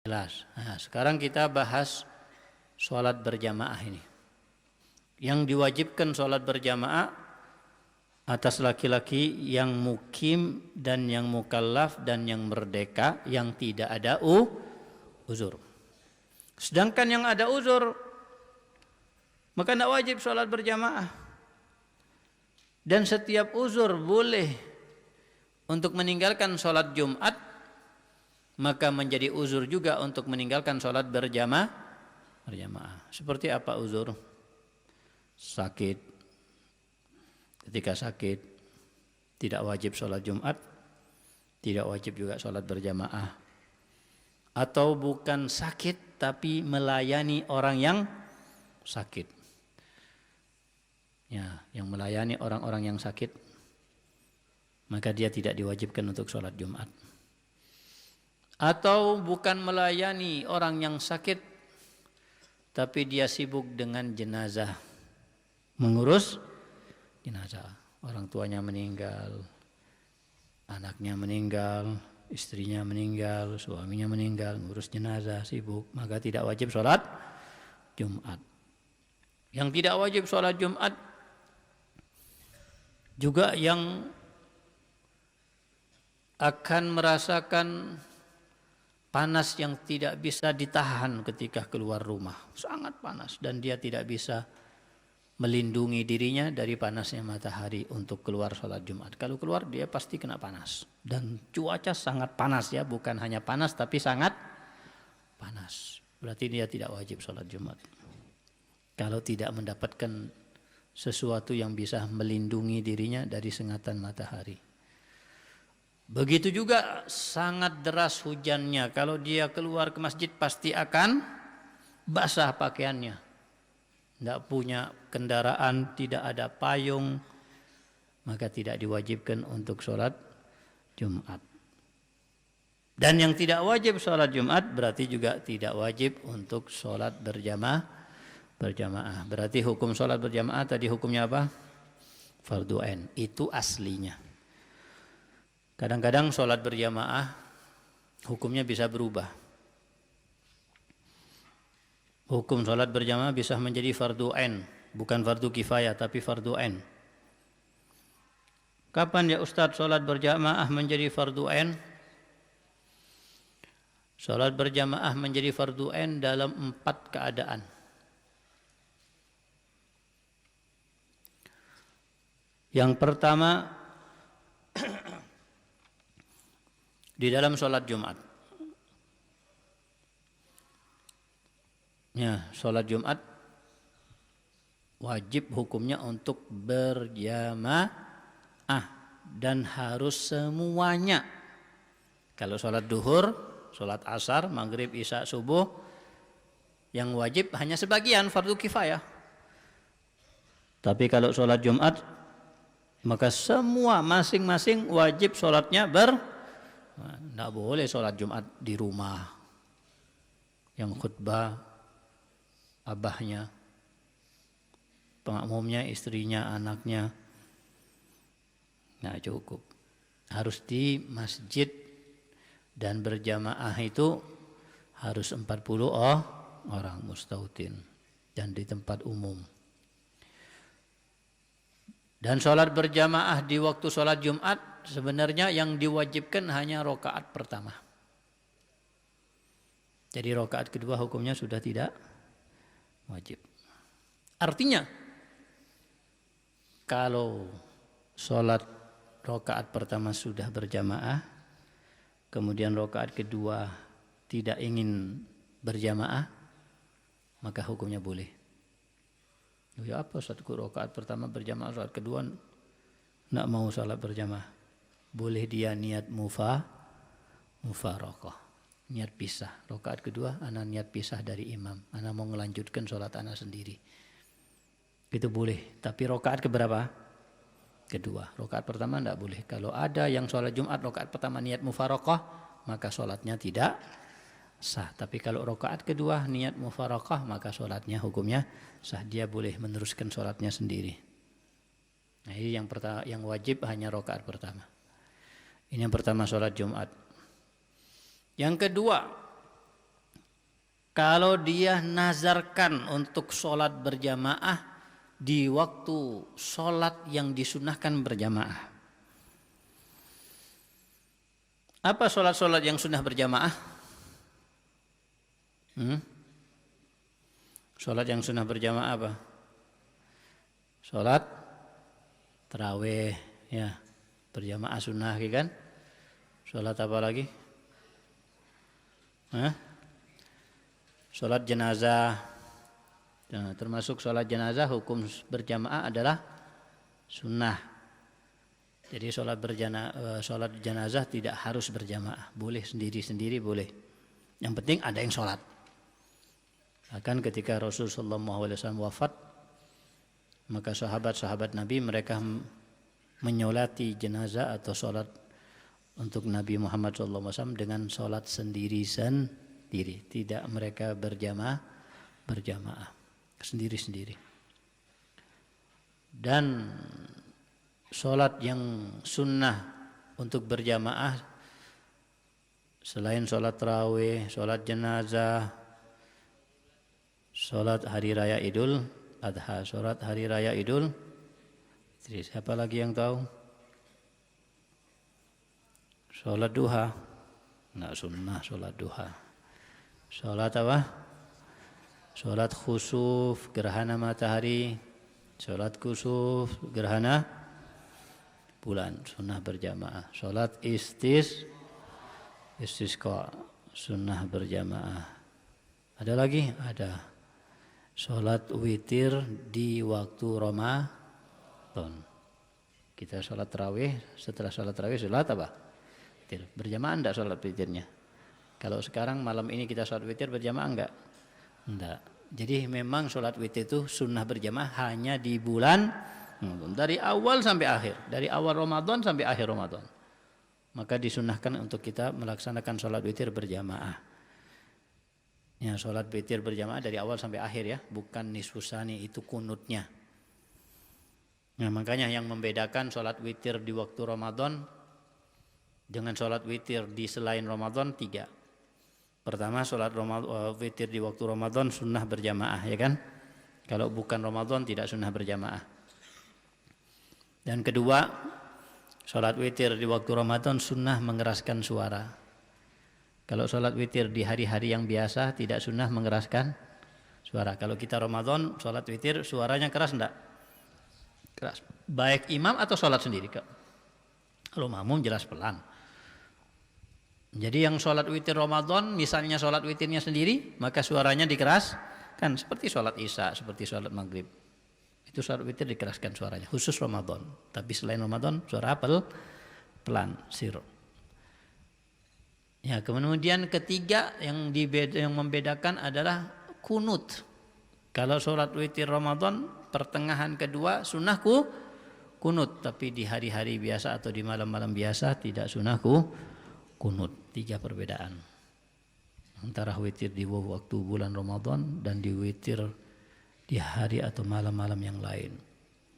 Jelas. Nah, sekarang kita bahas sholat berjamaah ini. Yang diwajibkan sholat berjamaah atas laki-laki yang mukim dan yang mukallaf dan yang merdeka yang tidak ada uzur. Sedangkan yang ada uzur maka tidak wajib sholat berjamaah. Dan setiap uzur boleh untuk meninggalkan sholat Jumat, maka menjadi uzur juga untuk meninggalkan sholat berjamaah. Seperti apa uzur? Sakit. Ketika sakit tidak wajib sholat Jumat, tidak wajib juga sholat berjamaah. Atau bukan sakit tapi melayani orang yang sakit. Ya, yang melayani orang-orang yang sakit, maka dia tidak diwajibkan untuk sholat Jumat. Atau bukan melayani orang yang sakit, tapi dia sibuk dengan jenazah, mengurus jenazah. Orang tuanya meninggal, anaknya meninggal, istrinya meninggal, suaminya meninggal, ngurus jenazah, sibuk, maka tidak wajib sholat Jumat. Yang tidak wajib sholat Jumat juga yang akan merasakan panas yang tidak bisa ditahan ketika keluar rumah, sangat panas, dan dia tidak bisa melindungi dirinya dari panasnya matahari untuk keluar sholat Jumat. Kalau keluar dia pasti kena panas, dan cuaca sangat panas ya, bukan hanya panas tapi sangat panas. Berarti dia tidak wajib sholat Jumat kalau tidak mendapatkan sesuatu yang bisa melindungi dirinya dari sengatan matahari. Begitu juga sangat deras hujannya, kalau dia keluar ke masjid pasti akan basah pakaiannya. Tidak punya kendaraan, tidak ada payung, maka tidak diwajibkan untuk sholat Jumat. Dan yang tidak wajib sholat Jumat berarti juga tidak wajib untuk sholat berjamaah. Berarti hukum sholat berjamaah tadi hukumnya apa? Fardhu ain. Itu aslinya. Kadang-kadang sholat berjamaah hukumnya bisa berubah. Hukum sholat berjamaah bisa menjadi fardhu ain, bukan fardhu kifayah tapi fardhu ain. Kapan ya Ustadz sholat berjamaah menjadi fardhu ain? Sholat berjamaah menjadi fardhu ain dalam 4 keadaan. Yang pertama, di dalam sholat Jumat. Ya, sholat Jumat wajib hukumnya untuk berjamaah dan harus semuanya. Kalau sholat duhur, sholat asar, maghrib, isya, subuh, yang wajib hanya sebagian, fardu kifayah. Tapi kalau sholat Jumat, maka semua masing-masing wajib sholatnya tidak boleh sholat Jumat di rumah. Yang khutbah abahnya, pemakmumnya istrinya, anaknya. Nah cukup. Harus di masjid dan berjamaah itu harus 40 orang mustautin dan di tempat umum. Dan sholat berjamaah di waktu sholat Jumat sebenarnya yang diwajibkan hanya rakaat pertama. Jadi rakaat kedua hukumnya sudah tidak wajib. Artinya kalau sholat rakaat pertama sudah berjamaah, kemudian rakaat kedua tidak ingin berjamaah, maka hukumnya boleh. Ya apa satu rakaat pertama berjamaah, rakaat kedua nak mau salat berjamaah. Boleh dia niat mufaraqah, niat pisah. Rakaat kedua ana niat pisah dari imam, ana mau melanjutkan salat ana sendiri. Itu boleh, tapi rakaat keberapa? Kedua. Rakaat pertama tidak boleh. Kalau ada yang sholat Jumat rakaat pertama niat mufaraqah, maka sholatnya tidak sah. Tapi kalau rakaat kedua niat mufaraqah, maka sholatnya hukumnya sah. Dia boleh meneruskan sholatnya sendiri. Nah ini yang pertama, yang wajib hanya rakaat pertama. Ini yang pertama sholat Jumat. Yang kedua, kalau dia nazarkan untuk sholat berjamaah di waktu sholat yang disunahkan berjamaah. Apa sholat-sholat yang sunnah berjamaah? Sholat yang sunnah berjamaah apa? Sholat tarawih, ya, berjamaah sunnah, kan? Sholat apa lagi? Sholat jenazah. Nah, termasuk sholat jenazah hukum berjamaah adalah sunnah. Jadi sholat jenazah tidak harus berjamaah, boleh sendiri-sendiri boleh. Yang penting ada yang sholat. Bahkan ketika Rasulullah SAW wafat, maka sahabat-sahabat Nabi mereka menyolati jenazah atau sholat untuk Nabi Muhammad SAW dengan sholat sendiri-sendiri. Tidak mereka berjamaah, sendiri-sendiri. Dan sholat yang sunnah untuk berjamaah selain sholat tarawih, sholat jenazah, sholat hari raya Idul Adha, sholat hari raya Idul Fitri. Siapa lagi yang tahu? Sholat duha, nggak sunnah sholat duha. Sholat apa? Sholat khusuf, gerhana matahari. Sholat kusuf, gerhana bulan, sunnah berjamaah. Sholat istisqa, sunnah berjamaah. Ada lagi? Ada. Sholat witir di waktu Ramadan. Kita sholat tarawih, setelah sholat tarawih sholat apa? Witir. Berjamaah enggak sholat witirnya? Kalau sekarang malam ini kita sholat witir berjamaah enggak? Enggak. Jadi memang sholat witir itu sunnah berjamaah hanya di bulan dari awal sampai akhir, dari awal Ramadan sampai akhir Ramadan. Maka disunnahkan untuk kita melaksanakan sholat witir berjamaah. Ya, sholat witir berjamaah dari awal sampai akhir ya, bukan nisfusani, itu kunutnya. Nah, makanya yang membedakan sholat witir di waktu Ramadan dengan sholat witir di selain Ramadan 3. Pertama, sholat witir di waktu Ramadan sunnah berjamaah, ya kan? Kalau bukan Ramadan tidak sunnah berjamaah. Dan kedua, sholat witir di waktu Ramadan sunnah mengeraskan suara. Kalau sholat witir di hari-hari yang biasa tidak sunnah mengeraskan suara. Kalau kita Ramadan sholat witir suaranya keras enggak? Keras. Baik imam atau sholat sendiri, Kak? Kalau makmum jelas pelan. Jadi yang sholat witir Ramadan, misalnya sholat witirnya sendiri, maka suaranya dikeraskan seperti sholat isya, seperti sholat maghrib. Itu sholat witir dikeraskan suaranya, khusus Ramadan. Tapi selain Ramadan, suara pelan, sir. Ya, kemudian ketiga yang membedakan adalah kunut. Kalau sholat witir Ramadan, pertengahan kedua sunnah kunut. Tapi di hari-hari biasa atau di malam-malam biasa tidak sunnah kunut. 3 perbedaan antara witir di waktu bulan Ramadan dan di witir di hari atau malam-malam yang lain.